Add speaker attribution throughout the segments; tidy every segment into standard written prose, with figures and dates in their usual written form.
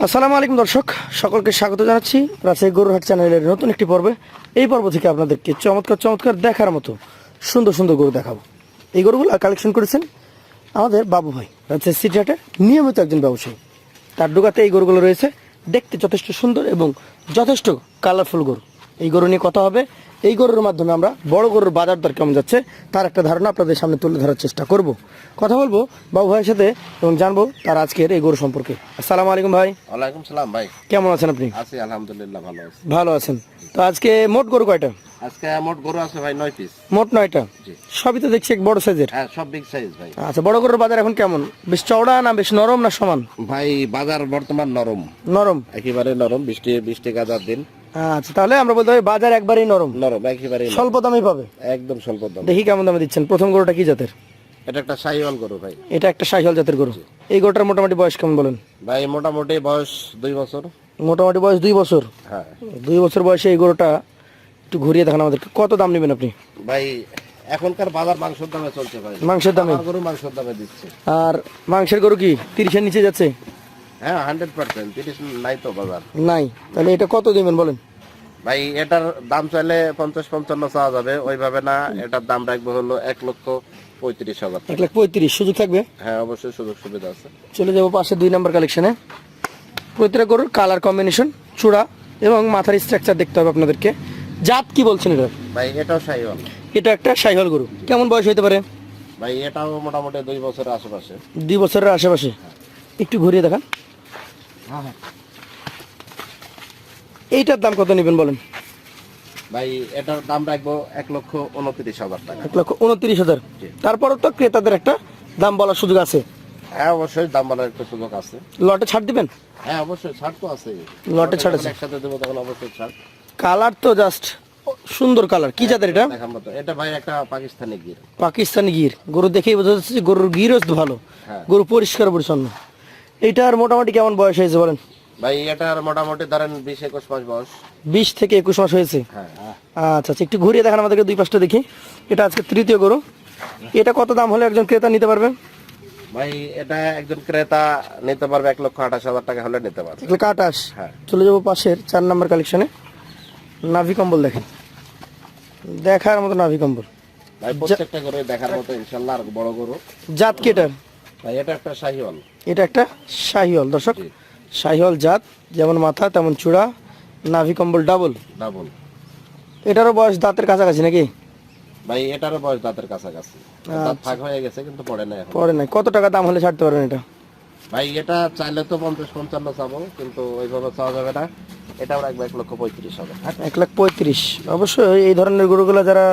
Speaker 1: আসসালামু আলাইকুম দর্শক, সকলকে স্বাগত জানাচ্ছি রাজশাহী গরুরহাট চ্যানেলের নতুন একটি পর্বে। এই পর্ব থেকে আপনাদেরকে চমৎকার চমৎকার দেখার মতো সুন্দর সুন্দর গরু দেখাবো। এই গরুগুলো কালেকশন করেছেন আমাদের বাবু ভাই, রাজশাহী সিটি হাটে নিয়মিত একজন ব্যবসায়ী। তার ডোকাতে এই গরুগুলো রয়েছে, দেখতে যথেষ্ট সুন্দর এবং যথেষ্ট কালারফুল গরু। এই গরু নিয়ে কথা হবে। এই গরুর মাধ্যমে আমরা বড় গরুর বাজার দর কেমন যাচ্ছে তার একটা ধারণা আপনাদের সামনে তুলে ধরার চেষ্টা করব। কথা বলবো বাবু ভাইয়ের সাথে এবং জানবো তার আজকের এই গরু সম্পর্কে। আসসালামু আলাইকুম ভাই।
Speaker 2: ওয়ালাইকুম সালাম ভাই।
Speaker 1: কেমন আছেন আপনি?
Speaker 2: আছি আলহামদুলিল্লাহ, ভালো আছি।
Speaker 1: ভালো আছেন তো? আজকে মোট গরু কয়টা?
Speaker 2: আজকে মোট গরু আছে ভাই 9 পিস।
Speaker 1: মোট 9টা।
Speaker 2: জি।
Speaker 1: সবই তো দেখছি এক বড় সাইজের।
Speaker 2: হ্যাঁ, সব বিগ সাইজ ভাই।
Speaker 1: আচ্ছা, বড় গরুর বাজার এখন কেমন? বেশ চওড়া না বেশ নরম না সমান?
Speaker 2: ভাই বাজার বর্তমান নরম,
Speaker 1: নরম।
Speaker 2: একেবারে নরম। বৃষ্টি গাজার দিন।
Speaker 1: আচ্ছা, তাহলে আমরা বলতে পারি বাজার একবারেই নরম।
Speaker 2: নরম একেবারে
Speaker 1: স্বল্প দামে পাবে,
Speaker 2: একদম স্বল্প দাম।
Speaker 1: দেখি কেমন দামে দিচ্ছেন। প্রথম গরুটা কি জাতের?
Speaker 2: এটা একটা শাহিওয়াল গরু ভাই।
Speaker 1: এটা একটা শাহিওয়াল জাতের গরু। এই গরুটার মোটামুটি বয়স কেমন বলেন?
Speaker 2: ভাই মোটামুটি বয়স 2 বছর।
Speaker 1: মোটামুটি বয়স 2 বছর।
Speaker 2: হ্যাঁ,
Speaker 1: 2 বছর বয়সে এই গরুটা একটু ঘুরিয়ে দেখান আমাদেরকে। কত দাম নেবেন আপনি?
Speaker 2: ভাই এখনকার বাজার মাংসের দামে চলছে ভাই।
Speaker 1: মাংসের দামে?
Speaker 2: আমার গরু মাংসের দামে দিচ্ছে।
Speaker 1: আর মাংসের গরু কি 30-এর নিচে যাচ্ছে?
Speaker 2: হ্যাঁ 100%। 30 নাই তো বাজার।
Speaker 1: নাই, তাহলে এটা কত দিবেন বলেন?
Speaker 2: ভাই এটার দাম চাইলে 50-55 চাওয়া যাবে, ওইভাবে না। এটার দাম রাখবো হলো 1,35,000 টাকা।
Speaker 1: 1,35,000 সুযোগ থাকবে?
Speaker 2: হ্যাঁ অবশ্যই সুযোগ সুবিধা আছে।
Speaker 1: চলে যাবো পাশে 2 নম্বর কালেকশনে। প্রতিটা গরুর কালার কম্বিনেশন, চূড়া এবং মাথার স্ট্রাকচার দেখতে হবে আপনাদেরকে। জাত কি বলছেন এটা?
Speaker 2: ভাই এটাও শাহিওয়াল।
Speaker 1: এটা একটা শাহিওয়াল গরু। কেমন বয়স হতে পারে?
Speaker 2: ভাই এটাও মোটামুটি 2 বছরের আশেপাশে।
Speaker 1: 2 বছরের আশেপাশে। একটু ঘুরিয়ে দেখান। এইটার দাম কত নেবেন বলেন?
Speaker 2: ভাই এটার দাম রাখবো 1,29,000 টাকা।
Speaker 1: 1,29,000।
Speaker 2: জি।
Speaker 1: তারপরও তো ক্রেতাদের একটা দাম বলার সুযোগ আছে।
Speaker 2: হ্যাঁ অবশ্যই দাম বলার একটা সুযোগ আছে।
Speaker 1: লটে ছাড় দিবেন?
Speaker 2: হ্যাঁ অবশ্যই ছাড় তো আছে।
Speaker 1: লটে ছাড় আছে।
Speaker 2: একসাথে দেবো তখন অবশ্যই ছাড়।
Speaker 1: কালার তো জাস্ট সুন্দর কালার। কি জাতের এটা?
Speaker 2: দেখার মতো। এটা ভাই একটা পাকিস্তানি গির।
Speaker 1: পাকিস্তানি গির। গরু দেখেই বোঝা যাচ্ছে যে গরুর গিরও ভালো।
Speaker 2: হ্যাঁ।
Speaker 1: গরু পরিষ্কার পরিচ্ছন্ন। এইটার মোটামুটি কেমন বয়স হয়েছে বলেন?
Speaker 2: ভাই এটার মোটামুটি ধরেন 20-21 মাস বয়স।
Speaker 1: 20 থেকে 21 মাস হয়েছে।
Speaker 2: হ্যাঁ।
Speaker 1: আচ্ছা আচ্ছা, একটু ঘুরিয়ে দেখান আমাদেরকে 2 পাশটা দেখি। এটা আজকে তৃতীয় গরু। এটা কত দাম হলে একজন ক্রেতা নিতে পারবে?
Speaker 2: ভাই এটা একজন ক্রেতা নিতে পারবে 1,28,000 টাকা হলে নিতে পারবে।
Speaker 1: 1,28,000।
Speaker 2: হ্যাঁ।
Speaker 1: চলে যাবো পাশের 4 নম্বর কালেকশনে। নাভি কম্বল দেখেন, দেখার মতো নাভি কম্বল।
Speaker 2: ভাই প্রত্যেকটা গরু দেখার মতো ইনশাআল্লাহ। আর বড় গরু।
Speaker 1: জাত কি এটার?
Speaker 2: ভাই এটা একটা শাহিওয়াল।
Speaker 1: এটা একটা শাহিওয়াল দর্শক।
Speaker 2: জি।
Speaker 1: শাহিওয়াল জাত, যেমন মাথা তেমন চূড়া, নাভি কম্বল ডাবল।
Speaker 2: ডাবল।
Speaker 1: এটারও বয়স দাঁতের কাছাকাছি নাকি?
Speaker 2: ভাই এটারও বয়স দাঁতের কাছাকাছি। দাঁত ফাঁক হয়ে গেছে কিন্তু পড়ে না এখন।
Speaker 1: পরে নাই। কত টাকা দাম হলে ছাড়তে পারবেন এটা?
Speaker 2: ভাই এটা চাইলে তো 50-55 চাবো, কিন্তু ওইভাবে চাওয়া যাবে না। এটাও রাখবো 1,35,000।
Speaker 1: 1,35,000। অবশ্যই এই ধরনের গরুগুলো যারা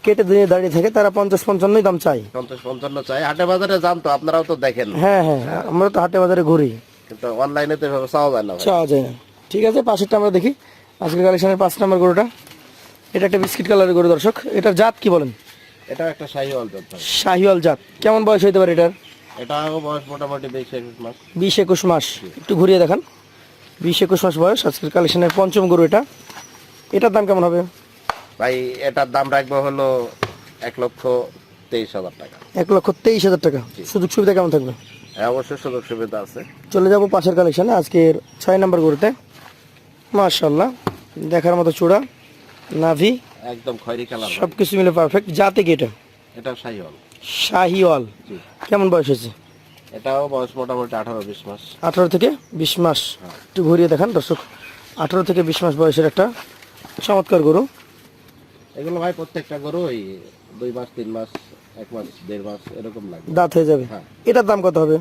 Speaker 1: কেটে দিয়ে দাঁড়িয়ে থাকে তারা 50-55 দাম চাই।
Speaker 2: 50-55 চাই। হাটে বাজারে যান তো, আপনারাও তো দেখেন।
Speaker 1: হ্যাঁ হ্যাঁ, আমরা তো হাটে বাজারে ঘুরি,
Speaker 2: কিন্তু অনলাইনে তো এভাবে চাওয়া যায় না ভাই।
Speaker 1: চাওয়া যায় না। ঠিক আছে, পাশেরটা আমরা দেখি। আজকের কালেকশনের 5 নম্বর গরুটা। এটা একটা বিস্কিট কালারের গরু দর্শক। এটার জাত কি বলেন?
Speaker 2: এটাও একটা শাহিওয়াল জাত ভাই।
Speaker 1: শাহিওয়াল জাত। কেমন বয়স হতে পারে এটার?
Speaker 2: এটাও বয়স মোটামুটি 20-21 মাস।
Speaker 1: 20-21 মাস। একটু ঘুরিয়ে দেখান। 20-21 মাস বয়স। আজকের কালেকশনের 5ম গরু এটা। এটার দাম কেমন হবে?
Speaker 2: ভাই এটার দাম রাখবো হলো 1,23,000 টাকা।
Speaker 1: 1,23,000 টাকা। সুযোগ সুবিধা কেমন থাকবে?
Speaker 2: হ্যাঁ অবশ্যই সুযোগ সুবিধা আছে।
Speaker 1: চলে যাব পাশের কালেকশনে আজকের 6 নম্বর গরুতে। মাশাআল্লাহ, দেখার মতো চূড়া, নাভি
Speaker 2: একদম খয়েরি কালার।
Speaker 1: সবকিছু মিলে পারফেক্ট। জাতে কি এটা?
Speaker 2: এটাও শাহিওয়াল।
Speaker 1: শাহিওয়াল।
Speaker 2: জি।
Speaker 1: কেমন বয়স হয়েছে?
Speaker 2: এটাও বয়স মোটামুটি 18-20 মাস।
Speaker 1: 18 থেকে 20 মাস। একটু ঘুরিয়ে দেখান দর্শক। 18 থেকে 20 মাস বয়সের একটা চমৎকার গরু।
Speaker 2: এগুলো ভাই প্রত্যেকটা গরু ওই 2 মাস 3 মাস 1 মাস 1.5 মাস এরকম লাগবে।
Speaker 1: দাঁত হয়ে যাবে।
Speaker 2: হ্যাঁ।
Speaker 1: এটার দাম কত হবে?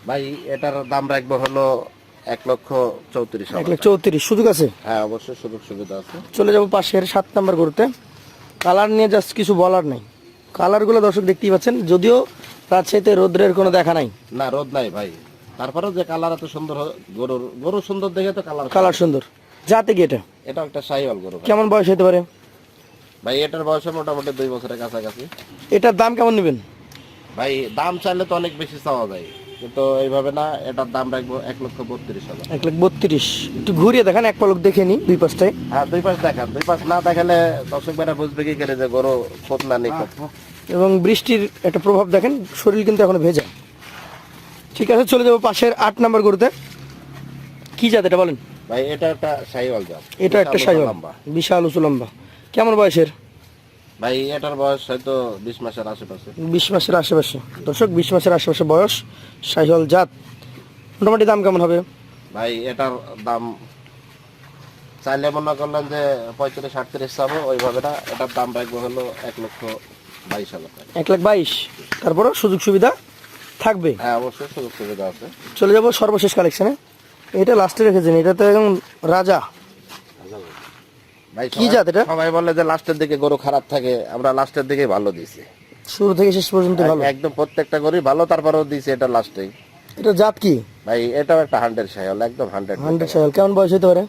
Speaker 2: ভাই এটার দাম রাখবো হলো 1,34,000।
Speaker 1: 1,34,000। সুযোগ আছে?
Speaker 2: হ্যাঁ অবশ্যই সুযোগ সুবিধা আছে।
Speaker 1: চলে যাব পাশের 7 নম্বর গরুতে। কালার নিয়ে জাস্ট কিছু বলার নাই। কালারগুলো দর্শক দেখতেই পাচ্ছেন, যদিও রাজশাহীতে রোদ্রের কোনো দেখা নাই।
Speaker 2: না রোদ নাই ভাই, তারপরেও যে কালার এত সুন্দর গরু সুন্দর দেখে তো
Speaker 1: কালার সুন্দর। জাতে কি এটা?
Speaker 2: এটা একটা শাহিওয়াল গরু ভাই।
Speaker 1: কেমন বয়স হতে পারে?
Speaker 2: ভাই এটার বয়স মোটামুটি 2 বছরের কাছাকাছি।
Speaker 1: এটার দাম কেমন নেবেন?
Speaker 2: ভাই দাম চাইলে তো অনেক বেশি চাওয়া যায়, কিন্তু এইভাবে না। এটার দাম রাখবো 1,32,000।
Speaker 1: 1,32,000। একটু ঘুরিয়ে দেখান, এক পলক দেখে নি 2 পাশটায়।
Speaker 2: হ্যাঁ 2 পাশ দেখান। 2 পাশ না দেখালে দর্শক ভাইরা বুঝবে কি করে যে গরু খোদ না নিখোদ।
Speaker 1: এবং বৃষ্টির একটা প্রভাব দেখেন, শরীর কিন্তু এখনো ভেজা। ঠিক আছে, চলে যাবো পাশের 8 নম্বর গরুতে। কি জাত এটা বলেন?
Speaker 2: ভাই এটা একটা শাহিওয়াল জাত।
Speaker 1: এটা একটা
Speaker 2: বিশাল
Speaker 1: শাহিওয়াল,
Speaker 2: লম্বা।
Speaker 1: বিশাল উঁচু লম্বা। কেমন বয়সের?
Speaker 2: ভাই এটার বয়স হয়তো 20 মাসের আশেপাশে।
Speaker 1: 20 মাসের আশেপাশে। দর্শক 20 মাসের আশেপাশে বয়স, শাহিওয়াল জাত। মোটামুটি দাম কেমন হবে?
Speaker 2: ভাই এটার দাম চাইলে মনে করলেন যে 35-38 চাবো, ওইভাবে না। এটার দাম রাখবো হলো 1,22,000 টাকা।
Speaker 1: 1,22,000। তারপরও সুযোগ সুবিধা থাকবে।
Speaker 2: হ্যাঁ অবশ্যই সুযোগ সুবিধা আছে।
Speaker 1: চলে যাব সর্বশেষ কালেকশনে। এটা লাস্টে রেখেছেন, এটা তো একদম রাজা।
Speaker 2: ভাই
Speaker 1: কি জাত এটা?
Speaker 2: সবাই বলে যে লাস্টের দিকে গরু খারাপ থাকে, আমরা লাস্টের দিকে ভালো দিছি।
Speaker 1: শুরু থেকে শেষ পর্যন্ত ভালো।
Speaker 2: একদম প্রত্যেকটা গরুই ভালো, তারপরেও দিছি এটা লাস্টেই।
Speaker 1: এটা জাত কি?
Speaker 2: ভাই এটাও একটা 100 শাহিওয়াল, একদম 100
Speaker 1: শাহিওয়াল। কেমন বয়স হতে পারে?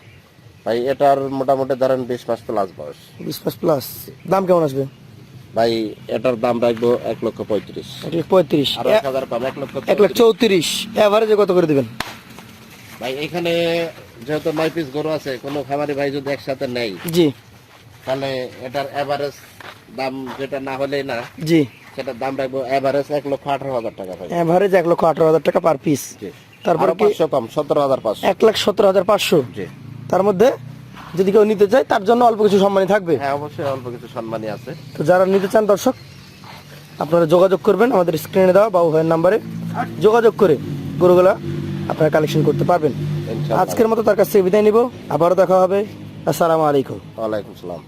Speaker 2: ভাই এটার মোটামুটি ধরেন 20 মাস প্লাস বয়স।
Speaker 1: 20 মাস প্লাস। দাম কেমন আসবে?
Speaker 2: ভাই এটার দাম রাখবো 1,35,000।
Speaker 1: 1,35,000।
Speaker 2: আর 1,000 কম, 1,34,000।
Speaker 1: 1,34,000। এভারেজে কত করে দিবেন?
Speaker 2: ভাই এখানে যেহেতু 9 পিস গরু আছে, কোনো খামারি ভাই যদি একসাথে নেই,
Speaker 1: জি
Speaker 2: তাহলে এটার এভারেজ দাম যেটা না হলেই না,
Speaker 1: জি,
Speaker 2: সেটার দাম রাখবো এভারেজ 1,18,000 টাকা। ভাই
Speaker 1: এভারেজ 1,18,000 টাকা পার পিস।
Speaker 2: জি।
Speaker 1: তারপর
Speaker 2: আরো
Speaker 1: কি
Speaker 2: 500 কম, 17,500।
Speaker 1: 1,17,500।
Speaker 2: জি।
Speaker 1: তার মধ্যে যদি কেউ নিতে চায় তার জন্য অল্প কিছু সম্মানী থাকবে।
Speaker 2: হ্যাঁ অবশ্যই অল্প কিছু সম্মানী আছে।
Speaker 1: তো যারা নিতে চান দর্শক, আপনারা যোগাযোগ করবেন আমাদের স্ক্রিনে দেওয়া বাবু ভাইয়ের নাম্বারে, যোগাযোগ করে গরুগুলা আপনারা কালেকশন করতে পারবেন।
Speaker 2: ইনশাআল্লাহ।
Speaker 1: আজকের মতো তার কাছ থেকে বিদায় নিব, আবারও দেখা হবে। আসসালামু আলাইকুম।
Speaker 2: ওয়ালাইকুম সালাম।